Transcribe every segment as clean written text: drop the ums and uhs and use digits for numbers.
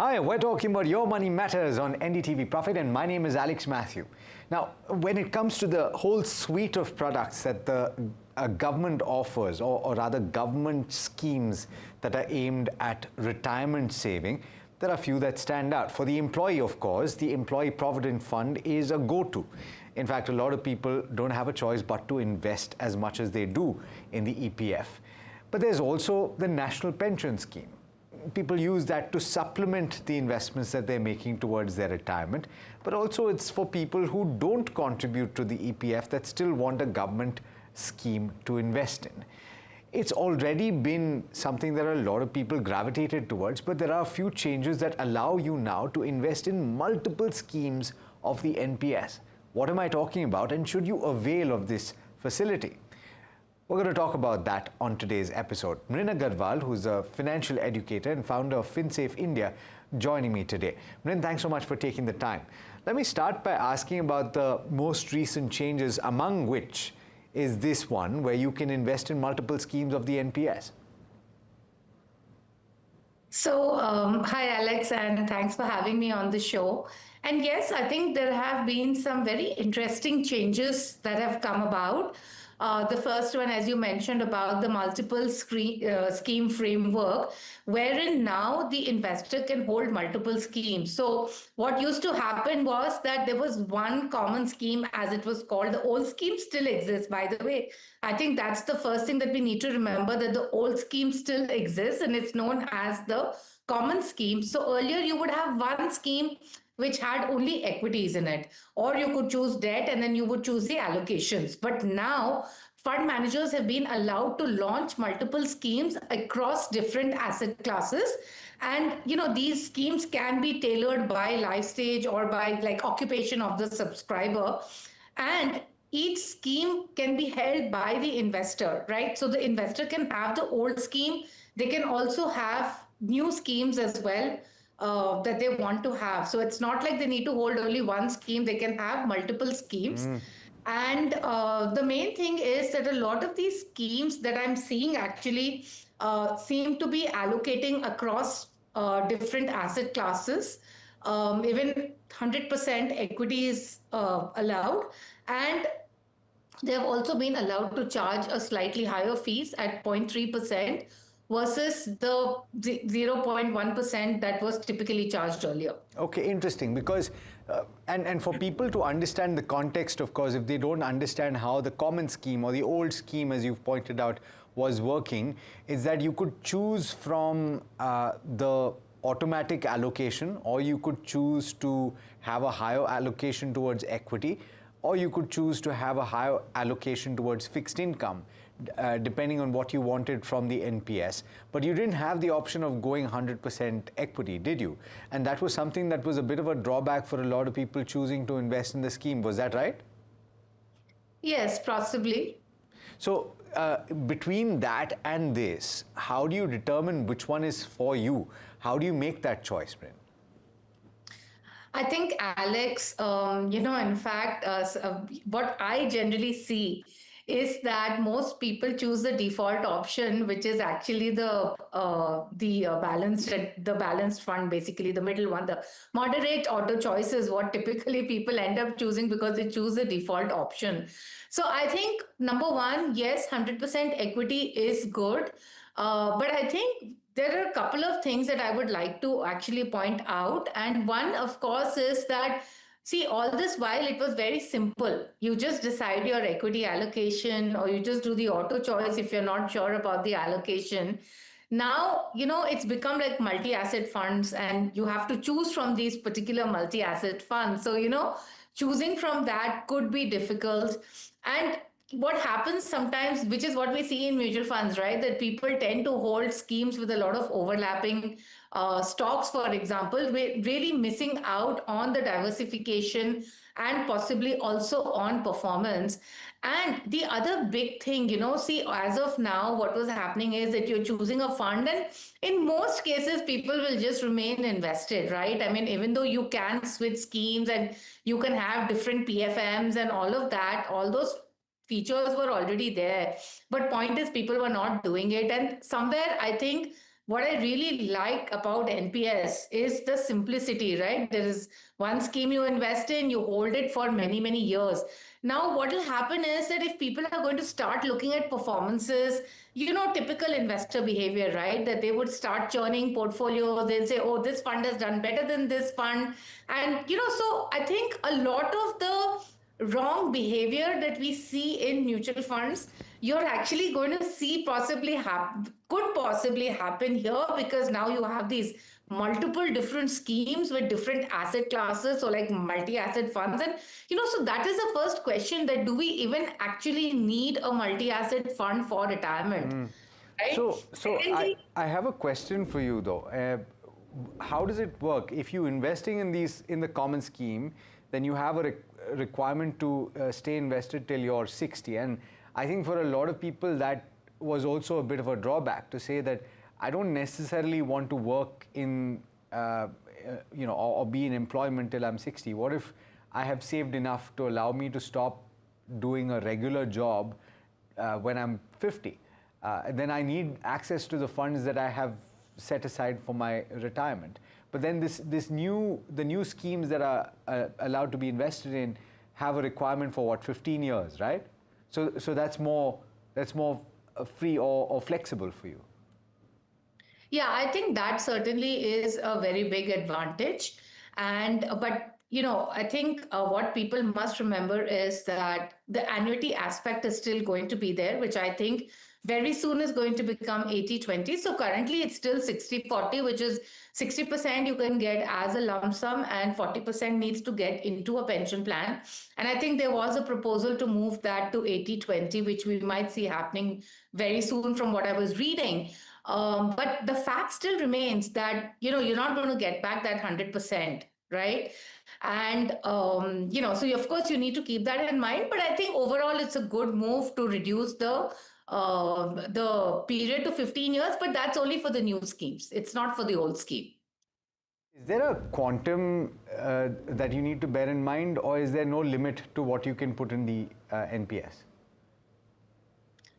Hi, we're talking about Your Money Matters on NDTV Profit, and my name is Alex Matthew. Now, when it comes to the whole suite of products that the government offers, or rather government schemes that are aimed at retirement saving, there are a few that stand out. For the employee, of course, the Employee Provident Fund is a go-to. In fact, a lot of people don't have a choice but to invest as much as they do in the EPF. But there's also the National Pension Scheme. People use that to supplement the investments that they're making towards their retirement, but also it's for people who don't contribute to the EPF that still want a government scheme to invest in. It's already been something that a lot of people gravitated towards, but there are a few changes that allow you now to invest in multiple schemes of the NPS. What am I talking about, and should you avail of this facility? We're going to talk about that on today's episode. Mrin Agarwal, who's a financial educator and founder of FinSafe India, joining me today. Mrin, thanks so much for taking the time. Let me start by asking about the most recent changes, among which is this one where you can invest in multiple schemes of the NPS. So, hi Alex, and thanks for having me on the show. And yes, I think there have been some very interesting changes that have come about. The first one, as you mentioned, about the multiple scheme framework, wherein now the investor can hold multiple schemes. So what used to happen was that there was one common scheme, as it was called. The old scheme still exists, by the way. I think that's the first thing that we need to remember, that the old scheme still exists and it's known as the common scheme. So earlier you would have one scheme which had only equities in it, or you could choose debt and then you would choose the allocations. But now fund managers have been allowed to launch multiple schemes across different asset classes. And these schemes can be tailored by life stage or by like occupation of the subscriber. And each scheme can be held by the investor, right? So the investor can have the old scheme. They can also have new schemes as well, that they want to have. So it's not like they need to hold only one scheme, they can have multiple schemes. And the main thing is that a lot of these schemes that I'm seeing actually seem to be allocating across different asset classes. Even 100% equity is allowed. And they have also been allowed to charge a slightly higher fees at 0.3% versus the 0.1% that was typically charged earlier. Okay, interesting, because and for people to understand the context, of course, if they don't understand how the common scheme or the old scheme, as you've pointed out, was working, is that you could choose from the automatic allocation, or you could choose to have a higher allocation towards equity, or you could choose to have a higher allocation towards fixed income, depending on what you wanted from the NPS. But you didn't have the option of going 100% equity, did you? And that was something that was a bit of a drawback for a lot of people choosing to invest in the scheme. Was that right? Yes, possibly. So between that and this, how do you determine which one is for you? How do you make that choice, Bryn? I think, Alex, in fact, what I generally see is that most people choose the default option, which is actually the balanced fund, basically the middle one. The moderate auto choice is what typically people end up choosing because they choose the default option. So I think number one, yes, 100% equity is good, but I think there are a couple of things that I would like to actually point out. And one, of course, is that, see, all this while it was very simple. You just decide your equity allocation, or you just do the auto choice if you're not sure about the allocation. Now, it's become like multi-asset funds, and you have to choose from these particular multi-asset funds. So, choosing from that could be difficult. And what happens sometimes, which is what we see in mutual funds, right? That people tend to hold schemes with a lot of overlapping stocks, for example, really missing out on the diversification and possibly also on performance. And the other big thing, see, as of now, what was happening is that you're choosing a fund, and in most cases, people will just remain invested, right? I mean, even though you can switch schemes and you can have different PFMs and all of that, all those features were already there. But point is, people were not doing it. And somewhere, I think what I really like about NPS is the simplicity, right? There is one scheme you invest in, you hold it for many, many years. Now, what will happen is that if people are going to start looking at performances, typical investor behavior, right? That they would start churning portfolio. They'll say, oh, this fund has done better than this fund. And, so I think a lot of the wrong behavior that we see in mutual funds, you're actually going to see could possibly happen here, because now you have these multiple different schemes with different asset classes, so like multi-asset funds. And so that is the first question, that do we even actually need a multi-asset fund for retirement, right? So I have a question for you though. How does it work? If you investing in the common scheme, then you have a requirement to stay invested till you're 60. And I think for a lot of people that was also a bit of a drawback, to say that I don't necessarily want to work in, or be in employment till I'm 60. What if I have saved enough to allow me to stop doing a regular job when I'm 50? Then I need access to the funds that I have set aside for my retirement. But then the new schemes that are allowed to be invested in have a requirement for what, 15 years, right? So that's more free or flexible for you. Yeah, I think that certainly is a very big advantage. But I think what people must remember is that the annuity aspect is still going to be there, which I think very soon is going to become 80-20. So currently it's still 60-40, which is 60% you can get as a lump sum and 40% needs to get into a pension plan. And I think there was a proposal to move that to 80-20, which we might see happening very soon from what I was reading. But the fact still remains that, you're not going to get back that 100%, right? And, so of course you need to keep that in mind. But I think overall it's a good move to reduce the period to 15 years, but that's only for the new schemes. It's not for the old scheme. Is there a quantum that you need to bear in mind, or is there no limit to what you can put in the NPS?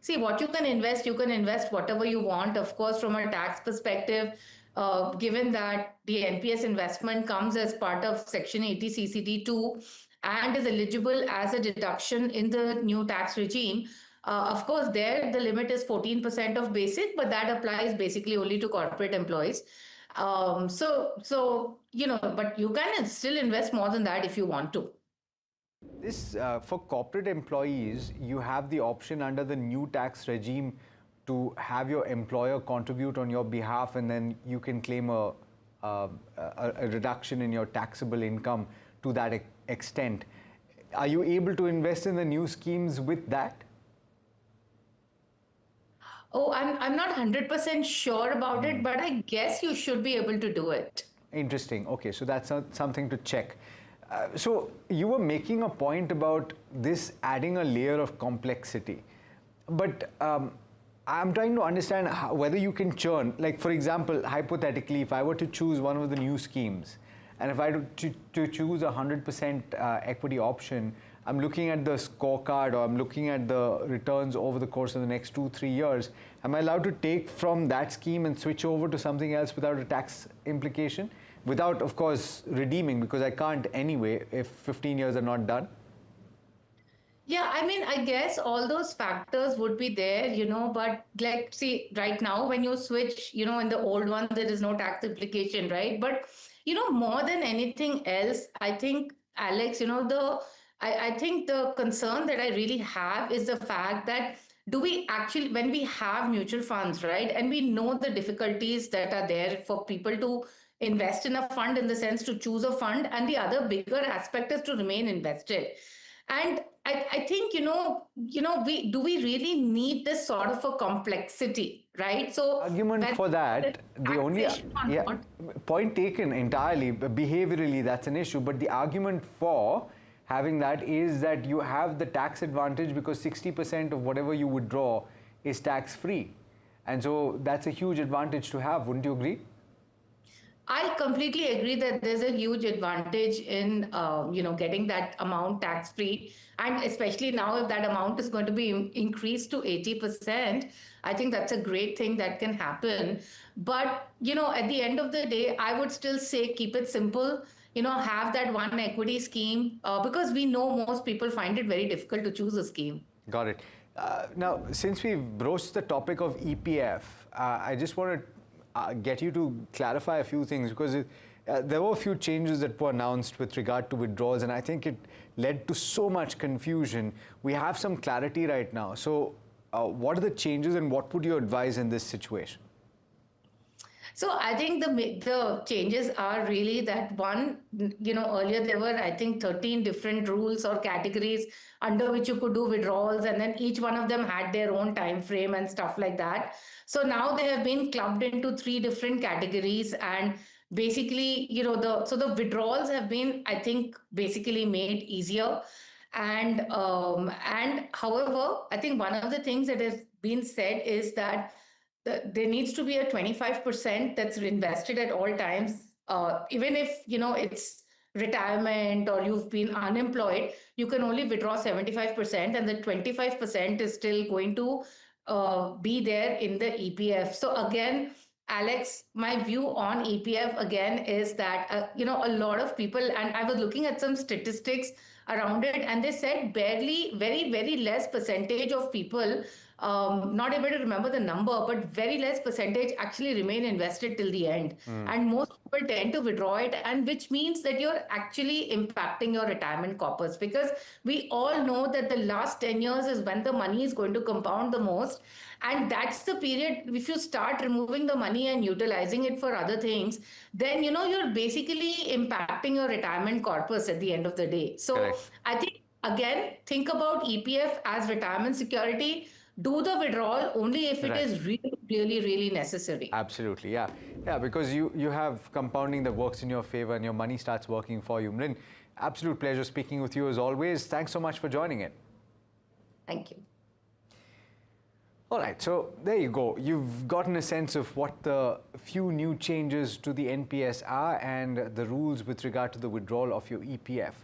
See, what you can invest whatever you want. Of course, from a tax perspective, given that the NPS investment comes as part of Section 80 CCD2 and is eligible as a deduction in the new tax regime, of course, there the limit is 14% of basic, but that applies basically only to corporate employees. But you can still invest more than that if you want to. This, for corporate employees, you have the option under the new tax regime to have your employer contribute on your behalf, and then you can claim a reduction in your taxable income to that extent. Are you able to invest in the new schemes with that? Oh, I'm not 100% sure about it, but I guess you should be able to do it. Interesting. Okay, so that's something to check. So you were making a point about this adding a layer of complexity, but I'm trying to understand whether you can churn. Like, for example, hypothetically, if I were to choose one of the new schemes, and if I were to choose 100% equity option, I'm looking at the scorecard, or I'm looking at the returns over the course of the next 2-3 years. Am I allowed to take from that scheme and switch over to something else without a tax implication? Without, of course, redeeming, because I can't anyway if 15 years are not done? Yeah, I mean, I guess all those factors would be there, but like, see, right now, when you switch, in the old one, there is no tax implication, right? But, more than anything else, I think, Alex, I think the concern that I really have is the fact that do we actually, when we have mutual funds, right, and we know the difficulties that are there for people to invest in a fund, in the sense to choose a fund, and the other bigger aspect is to remain invested. And I think, we really need this sort of a complexity, right? So argument for that, the only point taken entirely, behaviorally that's an issue, but the argument for having that is that you have the tax advantage because 60% of whatever you withdraw is tax free. And so that's a huge advantage to have, wouldn't you agree? I completely agree that there's a huge advantage in getting that amount tax free, and especially now if that amount is going to be increased to 80%, I think that's a great thing that can happen. But at the end of the day, I would still say keep it simple. Have that one equity scheme because we know most people find it very difficult to choose a scheme. Got it. Now, since we've broached the topic of EPF, I just want to get you to clarify a few things because there were a few changes that were announced with regard to withdrawals, and I think it led to so much confusion. We have some clarity right now. So, what are the changes, and what would you advise in this situation? So I think the changes are really that one, earlier there were, I think, 13 different rules or categories under which you could do withdrawals, and then each one of them had their own time frame and stuff like that. So now they have been clubbed into three different categories, and basically, the withdrawals have been, I think, basically made easier. And however, I think one of the things that has been said is that there needs to be a 25% that's invested at all times. Even if, it's retirement or you've been unemployed, you can only withdraw 75%, and the 25% is still going to be there in the EPF. So again, Alex, my view on EPF again is that, a lot of people, and I was looking at some statistics around it, and they said barely, very, very less percentage of people, not able to remember the number, but very less percentage actually remain invested till the end. And most people tend to withdraw it, and which means that you're actually impacting your retirement corpus, because we all know that the last 10 years is when the money is going to compound the most. And that's the period, if you start removing the money and utilizing it for other things, then, you're basically impacting your retirement corpus at the end of the day. So Correct. I think, again, think about EPF as retirement security. Do the withdrawal only if it Right. is really, really, really necessary. Absolutely, yeah. Yeah, because you have compounding that works in your favor and your money starts working for you. Mlin, absolute pleasure speaking with you as always. Thanks so much for joining in. Thank you. All right, so there you go. You've gotten a sense of what the few new changes to the NPS are and the rules with regard to the withdrawal of your EPF.